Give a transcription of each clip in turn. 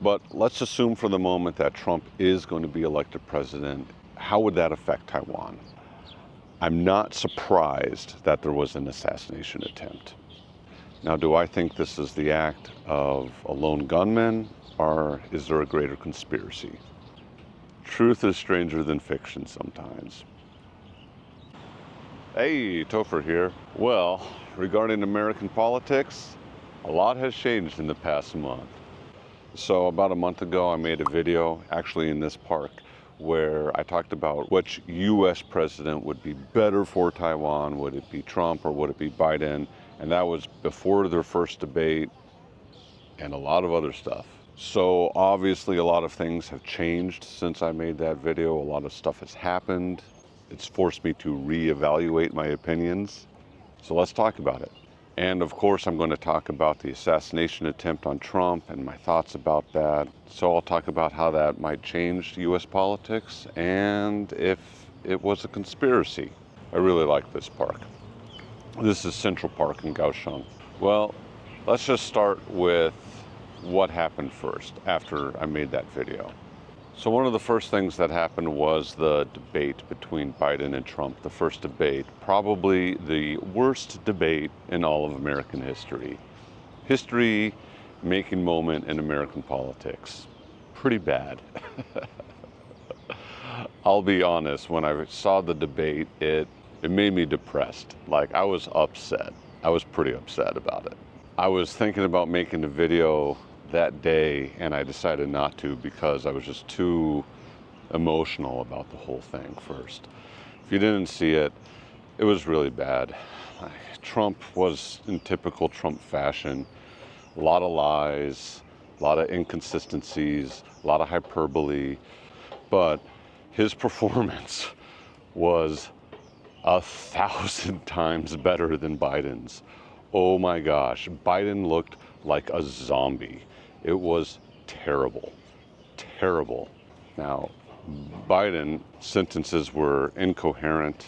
But let's assume for the moment that Trump is going to be elected president. How would that affect Taiwan? I'm not surprised that there was an assassination attempt. Now, do I think this is the act of a lone gunman, or is there a greater conspiracy? Truth is stranger than fiction sometimes. Hey, Topher here. Well, regarding American politics, a lot has changed in the past month. So about a month ago, I made a video, actually in this park, where I talked about which U.S. president would be better for Taiwan. Would it be Trump or would it be Biden? And that was before their first debate and a lot of other stuff. So obviously a lot of things have changed since I made that video. A lot of stuff has happened. It's forced me to reevaluate my opinions. So let's talk about it. And of course, I'm going to talk about the assassination attempt on Trump and my thoughts about that. So I'll talk about how that might change U.S. politics and if it was a conspiracy. I really like this park. This is Central Park in Kaohsiung. Well, let's just start with what happened first after I made that video. So one of the first things that happened was the debate between Biden and Trump, the first debate, probably the worst debate in all of American history. History-making moment in American politics. Pretty bad. I'll be honest, when I saw the debate, it made me depressed. Like, I was upset. I was pretty upset about it. I was thinking about making a video that day, and I decided not to because I was just too emotional about the whole thing first. If you didn't see it, it was really bad. Trump was in typical Trump fashion. A lot of lies, a lot of inconsistencies, a lot of hyperbole, but his performance was 1,000 times better than Biden's. Oh my gosh, Biden looked like a zombie. It was terrible, terrible. Now, Biden's sentences were incoherent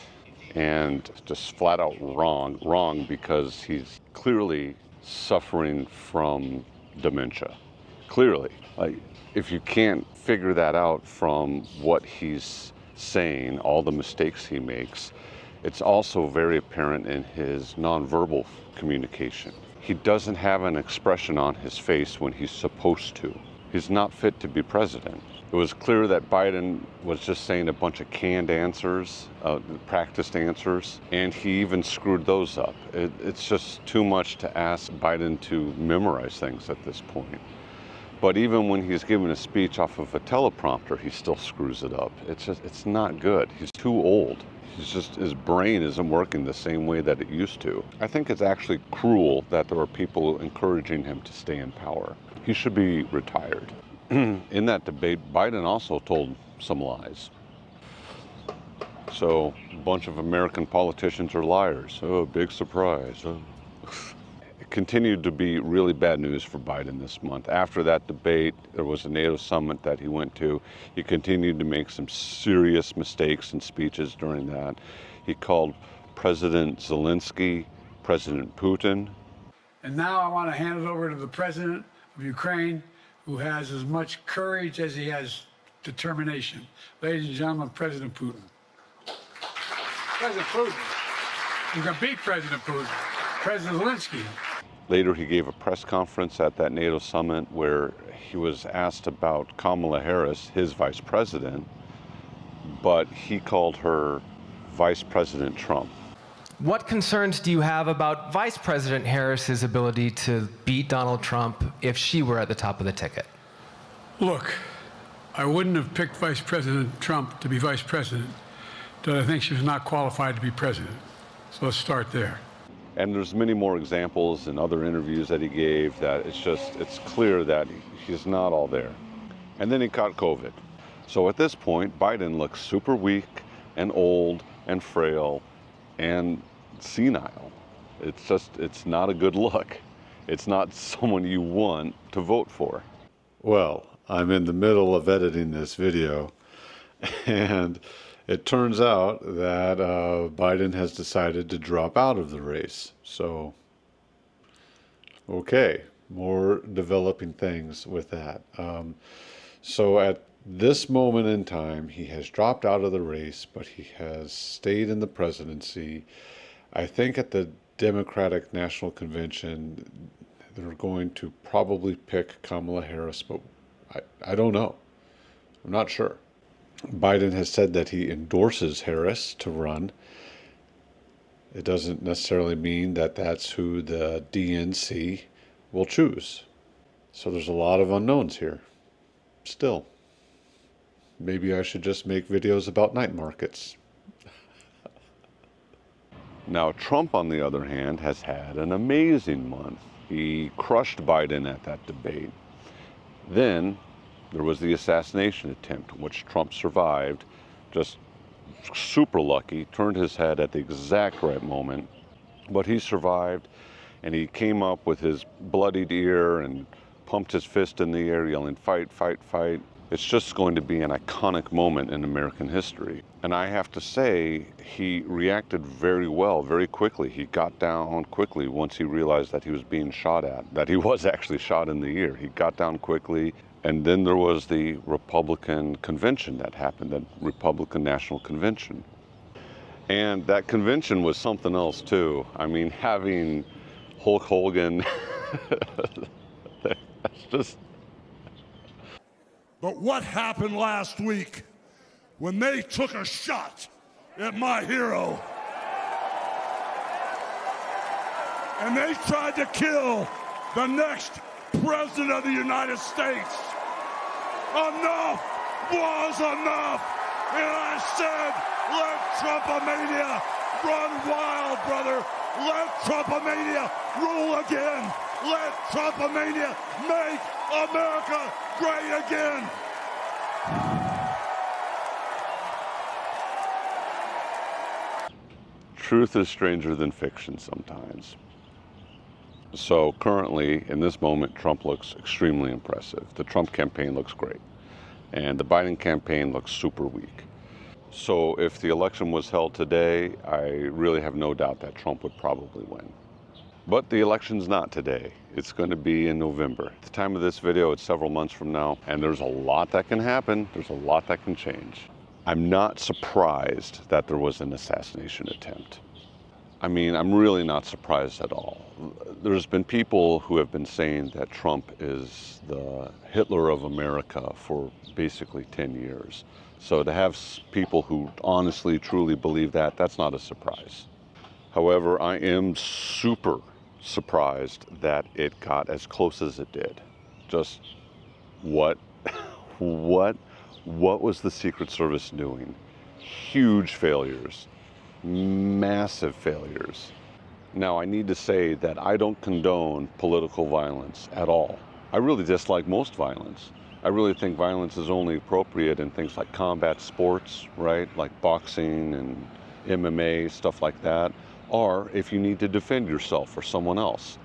and just flat out wrong because he's clearly suffering from dementia. Clearly. Like, if you can't figure that out from what he's saying, all the mistakes he makes, it's also very apparent in his nonverbal communication. He doesn't have an expression on his face when he's supposed to. He's not fit to be president. It was clear that Biden was just saying a bunch of canned answers, practiced answers, and he even screwed those up. It's just too much to ask Biden to memorize things at this point. But even when he's giving a speech off of a teleprompter, he still screws it up. It's not good. He's too old. His brain isn't working the same way that it used to. I think it's actually cruel that there are people encouraging him to stay in power. He should be retired. In that debate, Biden also told some lies. So a bunch of American politicians are liars. Oh, big surprise. Oh. It continued to be really bad news for Biden this month. After that debate, there was a NATO summit that he went to. He continued to make some serious mistakes in speeches during that. He called President Zelensky President Putin. And now I want to hand it over to the president of Ukraine, who has as much courage as he has determination. Ladies and gentlemen, President Putin. President Putin. You can beat President Putin. President Zelensky. Later, he gave a press conference at that NATO summit where he was asked about Kamala Harris, his vice president, but he called her Vice President Trump. What concerns do you have about Vice President Harris's ability to beat Donald Trump if she were at the top of the ticket? Look, I wouldn't have picked Vice President Trump to be vice president, but I think she was not qualified to be president. So let's start there. And there's many more examples in other interviews that he gave that it's clear that he's not all there. And then he caught COVID. So at this point, Biden looks super weak and old and frail and senile. It's not a good look. It's not someone you want to vote for. Well, I'm in the middle of editing this video, and it turns out that Biden has decided to drop out of the race. So, okay, more developing things with that. So at this moment in time, he has dropped out of the race, but he has stayed in the presidency. I think at the Democratic National Convention, they're going to probably pick Kamala Harris, but I don't know. I'm not sure. Biden has said that he endorses Harris to run. It doesn't necessarily mean that that's who the DNC will choose. So there's a lot of unknowns here. Still, maybe I should just make videos about night markets. Now, Trump, on the other hand, has had an amazing month. He crushed Biden at that debate. Then there was the assassination attempt, which Trump survived, just super lucky, turned his head at the exact right moment. But he survived, and he came up with his bloodied ear and pumped his fist in the air, yelling, "Fight, fight, fight." It's just going to be an iconic moment in American history. And I have to say, he reacted very well, very quickly. He got down quickly once he realized that he was being shot at, that he was actually shot in the ear. He got down quickly. And then there was the Republican convention that happened, the Republican National Convention. And that convention was something else too. I mean, having Hulk Hogan, that's just... But what happened last week when they took a shot at my hero and they tried to kill the next President of the United States? Enough was enough. And I said, let Trumpomania run wild, brother. Let Trumpomania rule again. Let Trumpomania make America great again. Truth is stranger than fiction sometimes. So currently, in this moment, Trump looks extremely impressive. The Trump campaign looks great. And the Biden campaign looks super weak. So if the election was held today, I really have no doubt that Trump would probably win. But the election's not today. It's going to be in November. At the time of this video, it's several months from now, and there's a lot that can happen. There's a lot that can change. I'm not surprised that there was an assassination attempt. I mean, I'm really not surprised at all. There's been people who have been saying that Trump is the Hitler of America for basically 10 years. So to have people who honestly, truly believe that, that's not a surprise. However, I am super surprised that it got as close as it did. Just what was the Secret Service doing? Huge failures. Massive failures. Now, I need to say that I don't condone political violence at all. I really dislike most violence. I really think violence is only appropriate in things like combat sports, right? Like boxing and MMA, stuff like that. Or if you need to defend yourself or someone else.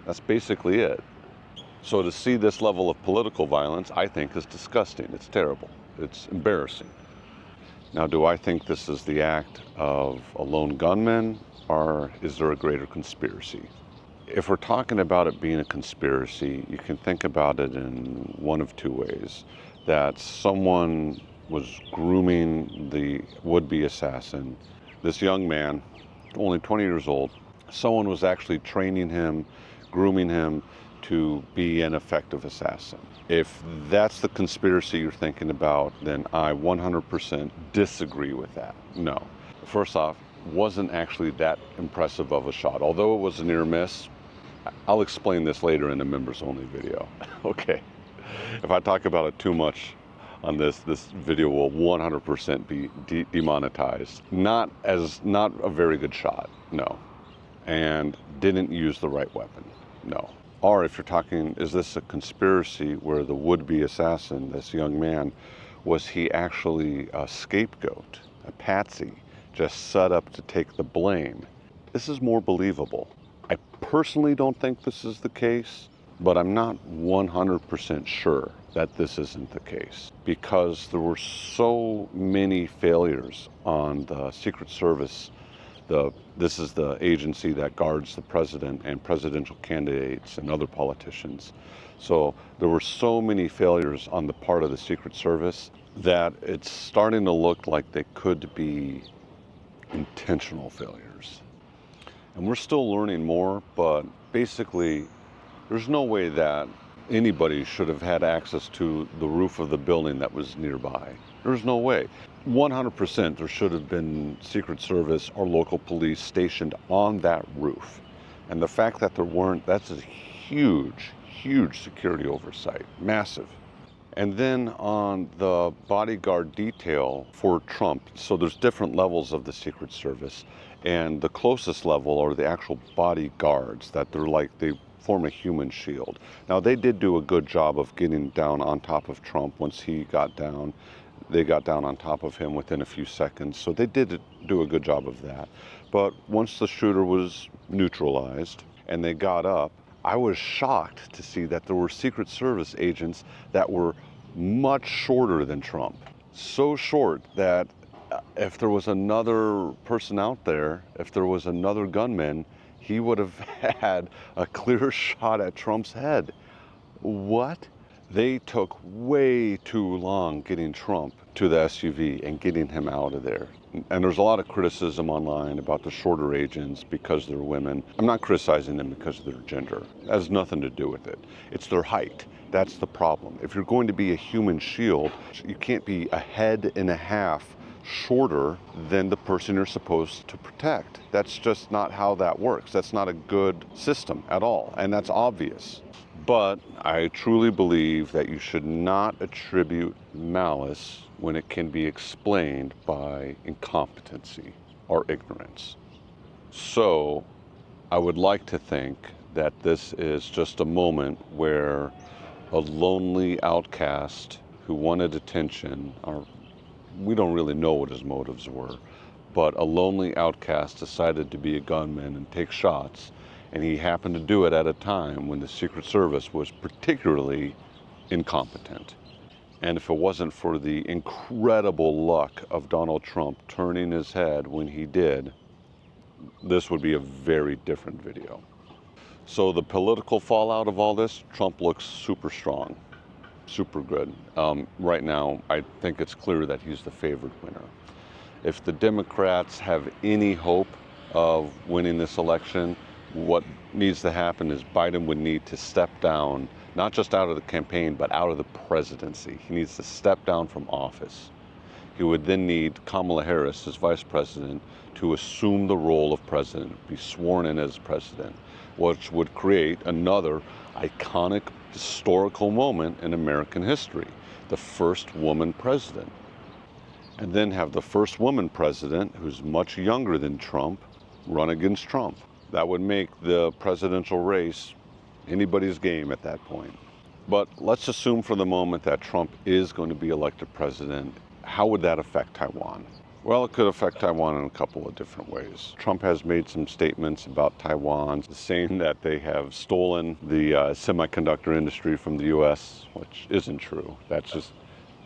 That's basically it. So to see this level of political violence, I think is disgusting. It's terrible. It's embarrassing. Now, do I think this is the act of a lone gunman, or is there a greater conspiracy? If we're talking about it being a conspiracy, you can think about it in one of two ways. That someone was grooming the would-be assassin. This young man, only 20 years old, someone was actually training him, grooming him to be an effective assassin. If that's the conspiracy you're thinking about, then I 100% disagree with that. No. First off, wasn't actually that impressive of a shot. Although it was a near miss, I'll explain this later in a members only video. Okay. If I talk about it too much on this video will 100% be demonetized. Not a very good shot, no. And didn't use the right weapon, no. Or if you're talking, is this a conspiracy where the would-be assassin, this young man, was he actually a scapegoat, a patsy, just set up to take the blame? This is more believable. I personally don't think this is the case, but I'm not 100% sure that this isn't the case because there were so many failures on the Secret Service This is the agency that guards the president and presidential candidates and other politicians. So there were so many failures on the part of the Secret Service that it's starting to look like they could be intentional failures. And we're still learning more, but basically there's no way that anybody should have had access to the roof of the building that was nearby. There's no way. 100% there should have been Secret Service or local police stationed on that roof. And the fact that there weren't, that's a huge, huge security oversight, massive. And then on the bodyguard detail for Trump, so there's different levels of the Secret Service, and the closest level are the actual bodyguards, that they form a human shield. Now they did do a good job of getting down on top of Trump once he got down. They got down on top of him within a few seconds, so they did do a good job of that. But once the shooter was neutralized and they got up, I was shocked to see that there were Secret Service agents that were much shorter than Trump. So short that if there was another person out there, if there was another gunman, he would have had a clear shot at Trump's head. What? They took way too long getting Trump to the SUV and getting him out of there. And there's a lot of criticism online about the shorter agents because they're women. I'm not criticizing them because of their gender. It has nothing to do with it. It's their height. That's the problem. If you're going to be a human shield, you can't be a head and a half shorter than the person you're supposed to protect. That's just not how that works. That's not a good system at all, and that's obvious. But I truly believe that you should not attribute malice when it can be explained by incompetency or ignorance. So I would like to think that this is just a moment where a lonely outcast who wanted attention, or we don't really know what his motives were, but a lonely outcast decided to be a gunman and take shots, and he happened to do it at a time when the Secret Service was particularly incompetent. And if it wasn't for the incredible luck of Donald Trump turning his head when he did, this would be a very different video. So the political fallout of all this, Trump looks super strong, super good. Right now, I think it's clear that he's the favored winner. If the Democrats have any hope of winning this election, what needs to happen is Biden would need to step down, not just out of the campaign, but out of the presidency. He needs to step down from office. He would then need Kamala Harris as vice president to assume the role of president, be sworn in as president, which would create another iconic historical moment in American history, the first woman president. And then have the first woman president, who's much younger than Trump, run against Trump. That would make the presidential race anybody's game at that point. But let's assume for the moment that Trump is going to be elected president. How would that affect Taiwan? Well, it could affect Taiwan in a couple of different ways. Trump has made some statements about Taiwan, saying that they have stolen the semiconductor industry from the U.S., which isn't true. That's just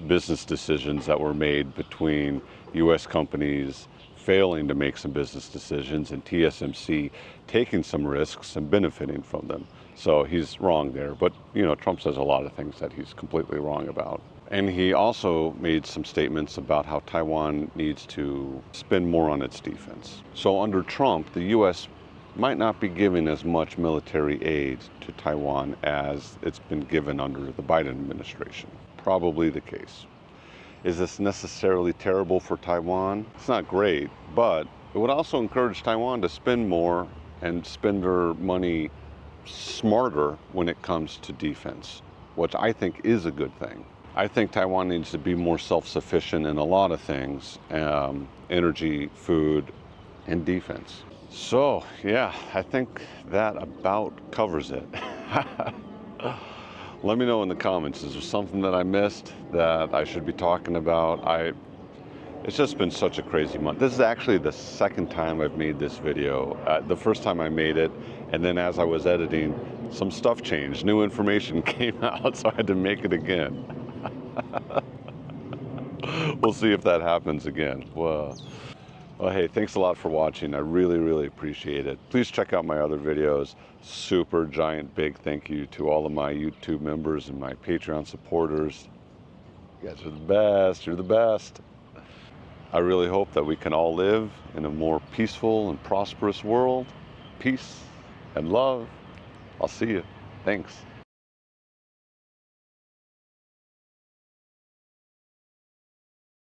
business decisions that were made between U.S. companies failing to make some business decisions and TSMC taking some risks and benefiting from them. So he's wrong there. But, you know, Trump says a lot of things that he's completely wrong about. And he also made some statements about how Taiwan needs to spend more on its defense. So under Trump, the U.S. might not be giving as much military aid to Taiwan as it's been given under the Biden administration. Probably the case. Is this necessarily terrible for Taiwan? It's not great, but it would also encourage Taiwan to spend more and spend their money smarter when it comes to defense, which I think is a good thing. I think Taiwan needs to be more self-sufficient in a lot of things, energy, food, and defense. So, yeah, I think that about covers it. Let me know in the comments, is there something that I missed that I should be talking about? It's just been such a crazy month. This is actually the second time I've made this video. The first time I made it, and then as I was editing, some stuff changed. New information came out, so I had to make it again. We'll see if that happens again. Well, Well, hey, thanks a lot for watching. I really, really appreciate it. Please check out my other videos. Super giant big thank you to all of my YouTube members and my Patreon supporters. You guys are the best. You're the best. I really hope that we can all live in a more peaceful and prosperous world. Peace and love. I'll see you. Thanks.